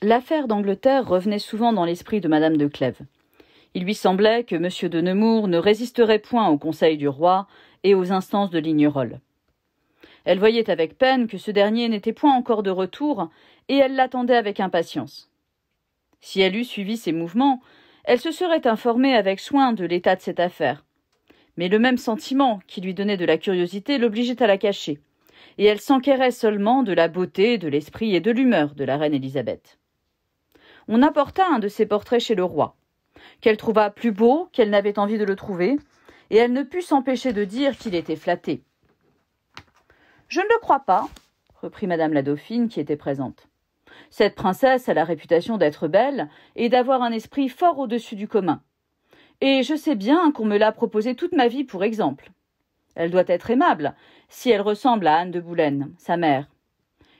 L'affaire d'Angleterre revenait souvent dans l'esprit de madame de Clèves. Il lui semblait que M. de Nemours ne résisterait point aux conseils du roi et aux instances de Lignerolles. Elle voyait avec peine que ce dernier n'était point encore de retour, et elle l'attendait avec impatience. Si elle eût suivi ses mouvements, elle se serait informée avec soin de l'état de cette affaire. Mais le même sentiment qui lui donnait de la curiosité l'obligeait à la cacher, et elle s'enquérait seulement de la beauté, de l'esprit et de l'humeur de la reine Élisabeth. On apporta un de ses portraits chez le roi, qu'elle trouva plus beau qu'elle n'avait envie de le trouver, et elle ne put s'empêcher de dire qu'il était flatté. « Je ne le crois pas, » reprit madame la dauphine qui était présente. « Cette princesse a la réputation d'être belle et d'avoir un esprit fort au-dessus du commun. Et je sais bien qu'on me l'a proposée toute ma vie pour exemple. Elle doit être aimable, si elle ressemble à Anne de Boulêne, sa mère.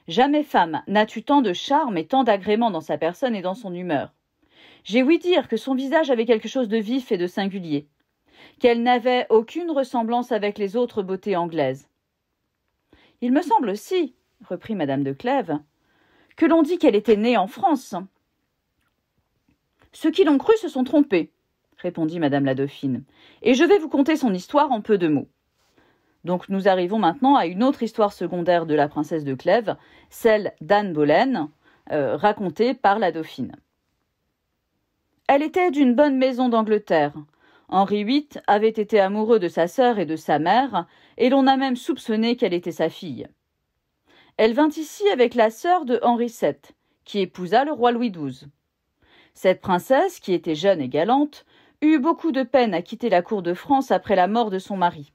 Jamais femme n'a eu tant de charme et tant d'agrément dans sa personne et dans son humeur. J'ai ouï dire que son visage avait quelque chose de vif et de singulier, qu'elle n'avait aucune ressemblance avec les autres beautés anglaises. Il me semble aussi, reprit madame de Clèves, que l'on dit qu'elle était née en France. Ceux qui l'ont cru se sont trompés, répondit madame la dauphine, et je vais vous conter son histoire en peu de mots. Donc nous arrivons maintenant à une autre histoire secondaire de la princesse de Clèves, celle d'Anne Boleyn, racontée par la dauphine. Elle était d'une bonne maison d'Angleterre. Henri VIII avait été amoureux de sa sœur et de sa mère, et l'on a même soupçonné qu'elle était sa fille. Elle vint ici avec la sœur de Henri VII, qui épousa le roi Louis XII. Cette princesse, qui était jeune et galante, eut beaucoup de peine à quitter la cour de France après la mort de son mari.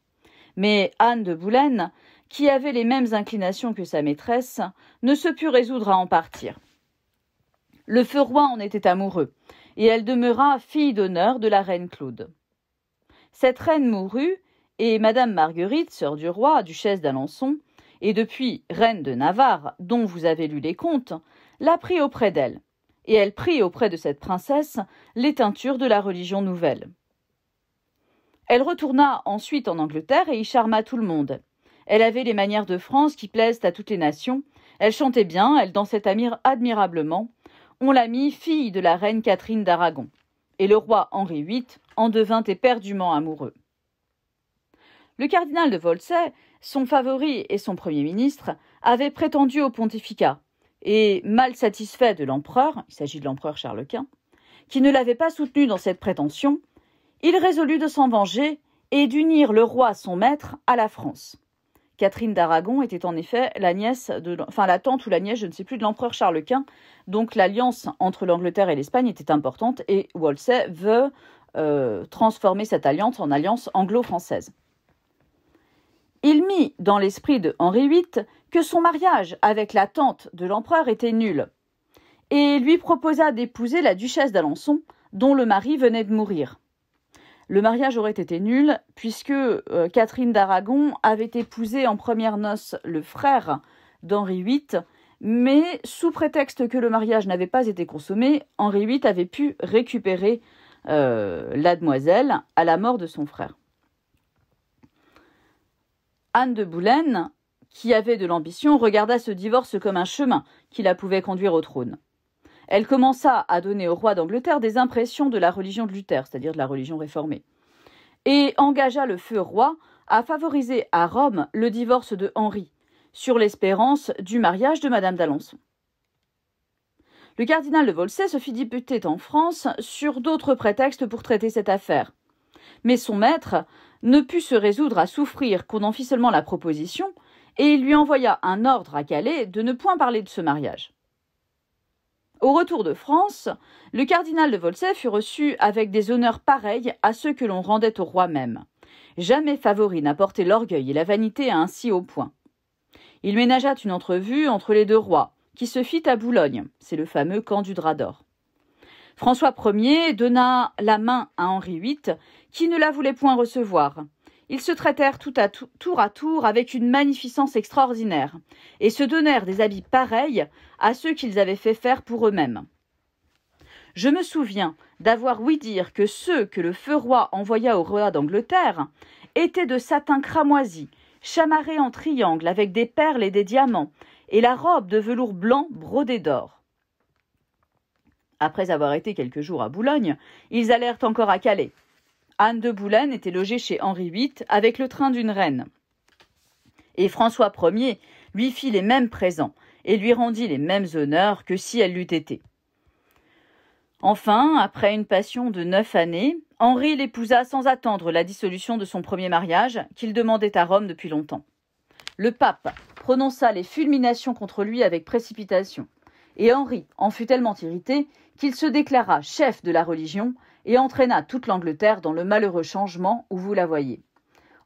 Mais Anne de Boulêne, qui avait les mêmes inclinations que sa maîtresse, ne se put résoudre à en partir. Le feu roi en était amoureux, et elle demeura fille d'honneur de la reine Claude. Cette reine mourut, et madame Marguerite, sœur du roi, duchesse d'Alençon, et depuis reine de Navarre, dont vous avez lu les contes, la prit auprès d'elle, et elle prit auprès de cette princesse les teintures de la religion nouvelle. Elle retourna ensuite en Angleterre et y charma tout le monde. Elle avait les manières de France qui plaisent à toutes les nations, elle chantait bien, elle dansait admirablement. On la mit fille de la reine Catherine d'Aragon, et le roi Henri VIII en devint éperdument amoureux. Le cardinal de Wolsey, son favori et son premier ministre, avait prétendu au pontificat, et, mal satisfait de l'empereur, il s'agit de l'empereur Charles Quint, qui ne l'avait pas soutenu dans cette prétention, il résolut de s'en venger et d'unir le roi son maître à la France. Catherine d'Aragon était en effet la tante ou la nièce, je ne sais plus, de l'empereur Charles Quint, donc l'alliance entre l'Angleterre et l'Espagne était importante, et Wolsey veut transformer cette alliance en alliance anglo-française. Il mit dans l'esprit de Henri VIII que son mariage avec la tante de l'empereur était nul, et lui proposa d'épouser la duchesse d'Alençon, dont le mari venait de mourir. Le mariage aurait été nul, puisque Catherine d'Aragon avait épousé en premières noces le frère d'Henri VIII, mais sous prétexte que le mariage n'avait pas été consommé, Henri VIII avait pu récupérer la demoiselle à la mort de son frère. Anne de Boulêne, qui avait de l'ambition, regarda ce divorce comme un chemin qui la pouvait conduire au trône. Elle commença à donner au roi d'Angleterre des impressions de la religion de Luther, c'est-à-dire de la religion réformée, et engagea le feu roi à favoriser à Rome le divorce de Henri, sur l'espérance du mariage de madame d'Alençon. Le cardinal de Wolsey se fit députer en France sur d'autres prétextes pour traiter cette affaire, mais son maître ne put se résoudre à souffrir qu'on en fît seulement la proposition, et il lui envoya un ordre à Calais de ne point parler de ce mariage. Au retour de France, le cardinal de Wolsey fut reçu avec des honneurs pareils à ceux que l'on rendait au roi même. Jamais favori n'a porté l'orgueil et la vanité à un si haut point. Il ménagea une entrevue entre les deux rois, qui se fit à Boulogne, c'est le fameux camp du drap d'or. François Ier donna la main à Henri VIII, qui ne la voulait point recevoir. Ils se traitèrent tour à tour avec une magnificence extraordinaire, et se donnèrent des habits pareils à ceux qu'ils avaient fait faire pour eux-mêmes. Je me souviens d'avoir ouï dire que ceux que le feu roi envoya au roi d'Angleterre étaient de satin cramoisi, chamarrés en triangle avec des perles et des diamants, et la robe de velours blanc brodée d'or. Après avoir été quelques jours à Boulogne, ils allèrent encore à Calais. Anne de Boulêne était logée chez Henri VIII avec le train d'une reine. Et François Ier lui fit les mêmes présents et lui rendit les mêmes honneurs que si elle l'eût été. Enfin, après une passion de 9 années, Henri l'épousa sans attendre la dissolution de son premier mariage qu'il demandait à Rome depuis longtemps. Le pape prononça les fulminations contre lui avec précipitation, et Henri en fut tellement irrité qu'il se déclara chef de la religion et entraîna toute l'Angleterre dans le malheureux changement où vous la voyez.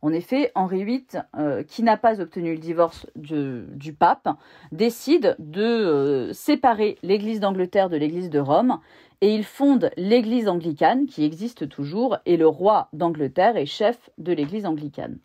En effet, Henri VIII, qui n'a pas obtenu le divorce du pape, décide de séparer l'Église d'Angleterre de l'Église de Rome, et il fonde l'Église anglicane, qui existe toujours, et le roi d'Angleterre est chef de l'Église anglicane.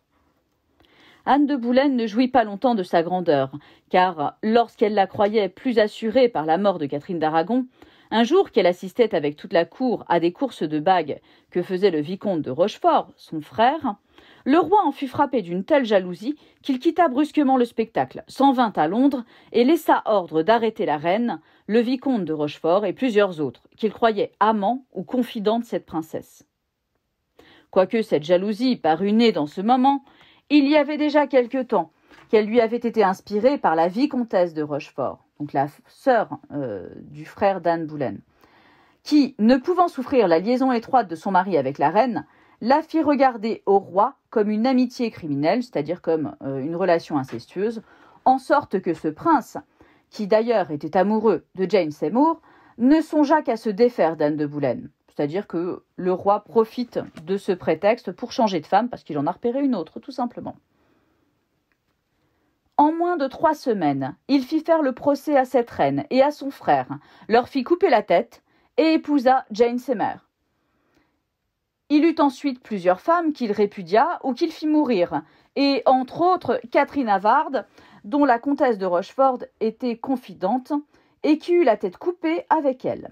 Anne de Boulêne ne jouit pas longtemps de sa grandeur, car lorsqu'elle la croyait plus assurée par la mort de Catherine d'Aragon, un jour qu'elle assistait avec toute la cour à des courses de bagues que faisait le vicomte de Rochefort, son frère, le roi en fut frappé d'une telle jalousie qu'il quitta brusquement le spectacle, s'en vint à Londres et laissa ordre d'arrêter la reine, le vicomte de Rochefort et plusieurs autres, qu'il croyait amants ou confidents de cette princesse. Quoique cette jalousie parût née dans ce moment, il y avait déjà quelque temps qu'elle lui avait été inspirée par la vicomtesse de Rochefort, donc la sœur du frère d'Anne Boulêne, qui, ne pouvant souffrir la liaison étroite de son mari avec la reine, la fit regarder au roi comme une amitié criminelle, c'est-à-dire comme une relation incestueuse, en sorte que ce prince, qui d'ailleurs était amoureux de Jane Seymour, ne songea qu'à se défaire d'Anne de Boulêne. C'est-à-dire que le roi profite de ce prétexte pour changer de femme, parce qu'il en a repéré une autre, tout simplement. En moins de 3 semaines, il fit faire le procès à cette reine et à son frère, leur fit couper la tête et épousa Jane Seymour. Il eut ensuite plusieurs femmes qu'il répudia ou qu'il fit mourir, et entre autres Catherine Havard, dont la comtesse de Rochefort était confidente, et qui eut la tête coupée avec elle.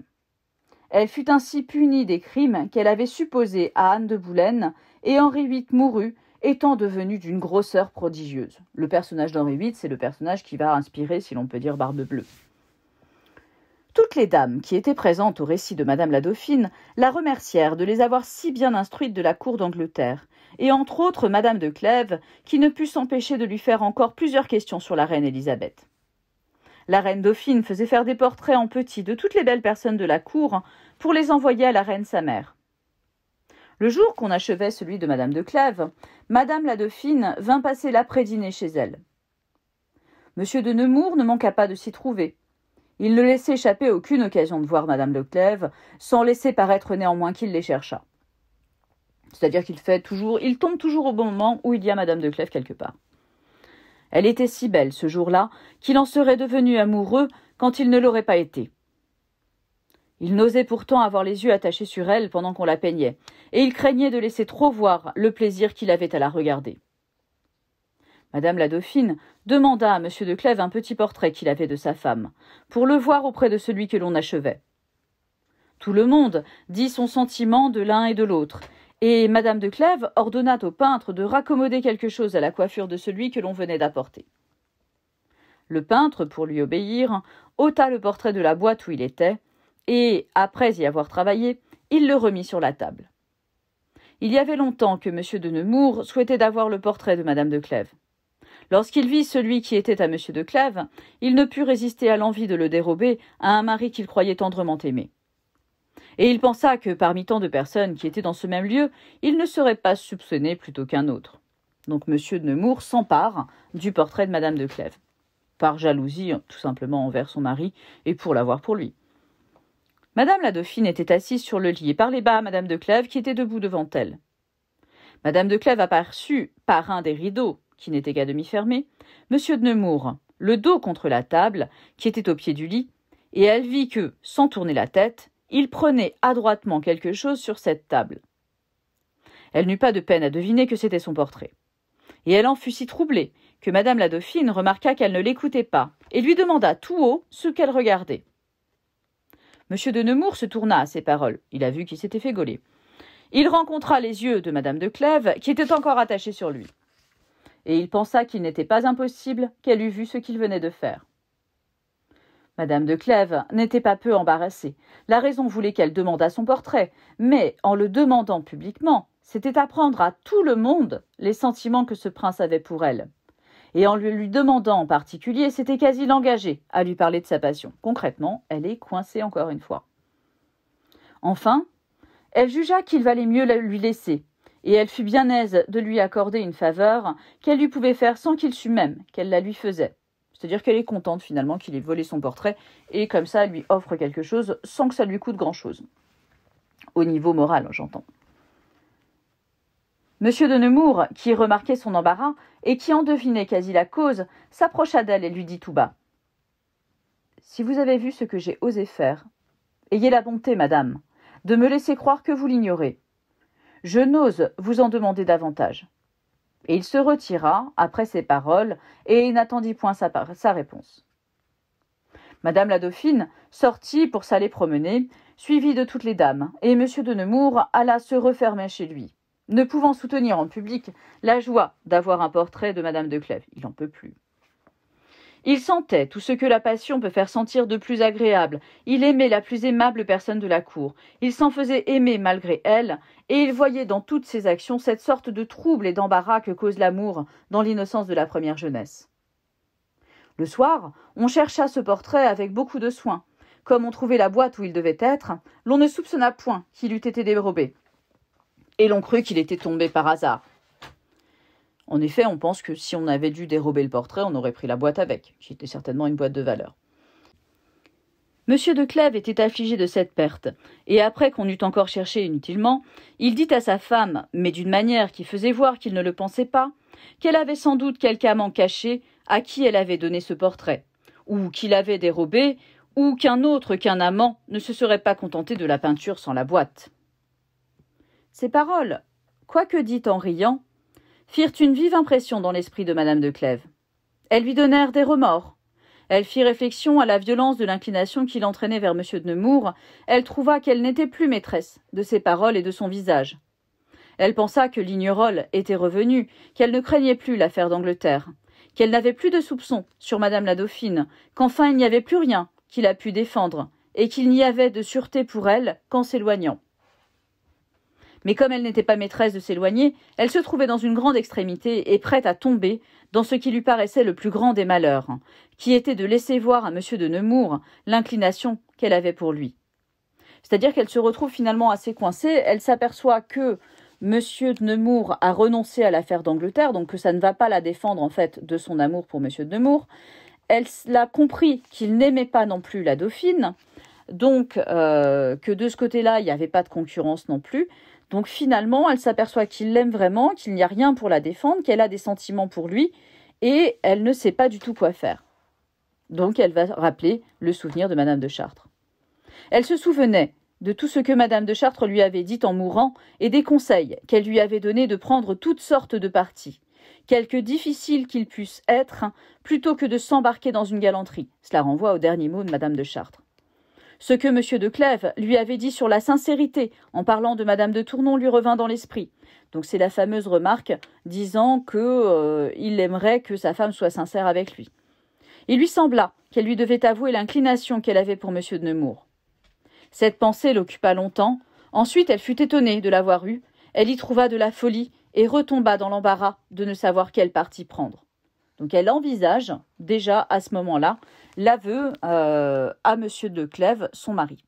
Elle fut ainsi punie des crimes qu'elle avait supposés à Anne de Boulêne, et Henri VIII mourut, étant devenu d'une grosseur prodigieuse. Le personnage d'Henri VIII, c'est le personnage qui va inspirer, si l'on peut dire, Barbe Bleue. Toutes les dames qui étaient présentes au récit de Madame la Dauphine la remercièrent de les avoir si bien instruites de la cour d'Angleterre, et entre autres Madame de Clèves, qui ne put s'empêcher de lui faire encore plusieurs questions sur la reine Élisabeth. La reine Dauphine faisait faire des portraits en petit de toutes les belles personnes de la cour pour les envoyer à la reine sa mère. Le jour qu'on achevait celui de Madame de Clèves, Madame la Dauphine vint passer l'après-dîner chez elle. Monsieur de Nemours ne manqua pas de s'y trouver. Il ne laissait échapper aucune occasion de voir Madame de Clèves, sans laisser paraître néanmoins qu'il les chercha. C'est-à-dire il tombe toujours au bon moment où il y a Madame de Clèves quelque part. Elle était si belle ce jour-là qu'il en serait devenu amoureux quand il ne l'aurait pas été. Il n'osait pourtant avoir les yeux attachés sur elle pendant qu'on la peignait, et il craignait de laisser trop voir le plaisir qu'il avait à la regarder. Madame la Dauphine demanda à M. de Clèves un petit portrait qu'il avait de sa femme, pour le voir auprès de celui que l'on achevait. Tout le monde dit son sentiment de l'un et de l'autre, et Madame de Clèves ordonna au peintre de raccommoder quelque chose à la coiffure de celui que l'on venait d'apporter. Le peintre, pour lui obéir, ôta le portrait de la boîte où il était, et, après y avoir travaillé, il le remit sur la table. Il y avait longtemps que M. de Nemours souhaitait d'avoir le portrait de Madame de Clèves. Lorsqu'il vit celui qui était à M. de Clèves, il ne put résister à l'envie de le dérober à un mari qu'il croyait tendrement aimer. Et il pensa que, parmi tant de personnes qui étaient dans ce même lieu, il ne serait pas soupçonné plutôt qu'un autre. Donc M. de Nemours s'empare du portrait de Madame de Clèves, par jalousie tout simplement envers son mari et pour l'avoir pour lui. Madame la Dauphine était assise sur le lit et parlait bas à Madame de Clèves qui était debout devant elle. Madame de Clèves aperçut, par un des rideaux, qui n'était qu'à demi fermé, M. de Nemours, le dos contre la table, qui était au pied du lit, et elle vit que, sans tourner la tête, il prenait adroitement quelque chose sur cette table. Elle n'eut pas de peine à deviner que c'était son portrait. Et elle en fut si troublée que Madame la Dauphine remarqua qu'elle ne l'écoutait pas, et lui demanda tout haut ce qu'elle regardait. M. de Nemours se tourna à ces paroles. Il a vu qu'il s'était fait gauler. Il rencontra les yeux de Madame de Clèves, qui étaient encore attachés sur lui. Et il pensa qu'il n'était pas impossible qu'elle eût vu ce qu'il venait de faire. Madame de Clèves n'était pas peu embarrassée. La raison voulait qu'elle demandât son portrait, mais en le demandant publiquement, c'était apprendre à tout le monde les sentiments que ce prince avait pour elle. Et en lui demandant en particulier, c'était quasi l'engager à lui parler de sa passion. Concrètement, elle est coincée encore une fois. Enfin, elle jugea qu'il valait mieux lui laisser, et elle fut bien aise de lui accorder une faveur qu'elle lui pouvait faire sans qu'il sût même qu'elle la lui faisait. C'est-à-dire qu'elle est contente finalement qu'il ait volé son portrait, et comme ça, elle lui offre quelque chose sans que ça lui coûte grand-chose. Au niveau moral, j'entends. Monsieur de Nemours, qui remarquait son embarras, et qui en devinait quasi la cause, s'approcha d'elle et lui dit tout bas. « Si vous avez vu ce que j'ai osé faire, ayez la bonté, madame, de me laisser croire que vous l'ignorez. Je n'ose vous en demander davantage. » Et il se retira, après ces paroles, et n'attendit point sa réponse. Madame la dauphine sortit pour s'aller promener, suivie de toutes les dames, et monsieur de Nemours alla se refermer chez lui, ne pouvant soutenir en public la joie d'avoir un portrait de madame de Clèves. Il n'en peut plus. Il sentait tout ce que la passion peut faire sentir de plus agréable. Il aimait la plus aimable personne de la cour. Il s'en faisait aimer malgré elle, et il voyait dans toutes ses actions cette sorte de trouble et d'embarras que cause l'amour dans l'innocence de la première jeunesse. Le soir, on chercha ce portrait avec beaucoup de soin. Comme on trouvait la boîte où il devait être, l'on ne soupçonna point qu'il eût été dérobé. Et l'on crut qu'il était tombé par hasard. En effet, on pense que si on avait dû dérober le portrait, on aurait pris la boîte avec, qui était certainement une boîte de valeur. Monsieur de Clèves était affligé de cette perte, et après qu'on eut encore cherché inutilement, il dit à sa femme, mais d'une manière qui faisait voir qu'il ne le pensait pas, qu'elle avait sans doute quelque amant caché à qui elle avait donné ce portrait, ou qu'il avait dérobé, ou qu'un amant ne se serait pas contenté de la peinture sans la boîte. Ces paroles, quoique dites en riant, firent une vive impression dans l'esprit de madame de Clèves. Elles lui donnèrent des remords. Elle fit réflexion à la violence de l'inclination qui l'entraînait vers monsieur de Nemours. Elle trouva qu'elle n'était plus maîtresse de ses paroles et de son visage. Elle pensa que Lignerolles était revenu, qu'elle ne craignait plus l'affaire d'Angleterre, qu'elle n'avait plus de soupçons sur madame la dauphine, qu'enfin il n'y avait plus rien qui la pût défendre, et qu'il n'y avait de sûreté pour elle qu'en s'éloignant. Mais comme elle n'était pas maîtresse de s'éloigner, elle se trouvait dans une grande extrémité et prête à tomber dans ce qui lui paraissait le plus grand des malheurs, qui était de laisser voir à monsieur de Nemours l'inclination qu'elle avait pour lui. C'est-à-dire qu'elle se retrouve finalement assez coincée, elle s'aperçoit que monsieur de Nemours a renoncé à l'affaire d'Angleterre, donc que ça ne va pas la défendre en fait de son amour pour monsieur de Nemours. Elle a compris qu'il n'aimait pas non plus la dauphine, donc que de ce côté-là, il n'y avait pas de concurrence non plus. Donc finalement, elle s'aperçoit qu'il l'aime vraiment, qu'il n'y a rien pour la défendre, qu'elle a des sentiments pour lui, et elle ne sait pas du tout quoi faire. Donc elle va rappeler le souvenir de madame de Chartres. Elle se souvenait de tout ce que madame de Chartres lui avait dit en mourant, et des conseils qu'elle lui avait donnés de prendre toutes sortes de partis, quelque difficiles qu'ils puissent être, plutôt que de s'embarquer dans une galanterie. Cela renvoie au dernier mot de madame de Chartres. Ce que monsieur de Clèves lui avait dit sur la sincérité en parlant de madame de Tournon lui revint dans l'esprit. Donc c'est la fameuse remarque disant qu'il aimerait que sa femme soit sincère avec lui. Il lui sembla qu'elle lui devait avouer l'inclination qu'elle avait pour monsieur de Nemours. Cette pensée l'occupa longtemps. Ensuite, elle fut étonnée de l'avoir eue. Elle y trouva de la folie et retomba dans l'embarras de ne savoir quel parti prendre. Donc elle envisage déjà à ce moment-là l'aveu à monsieur de Clèves, son mari.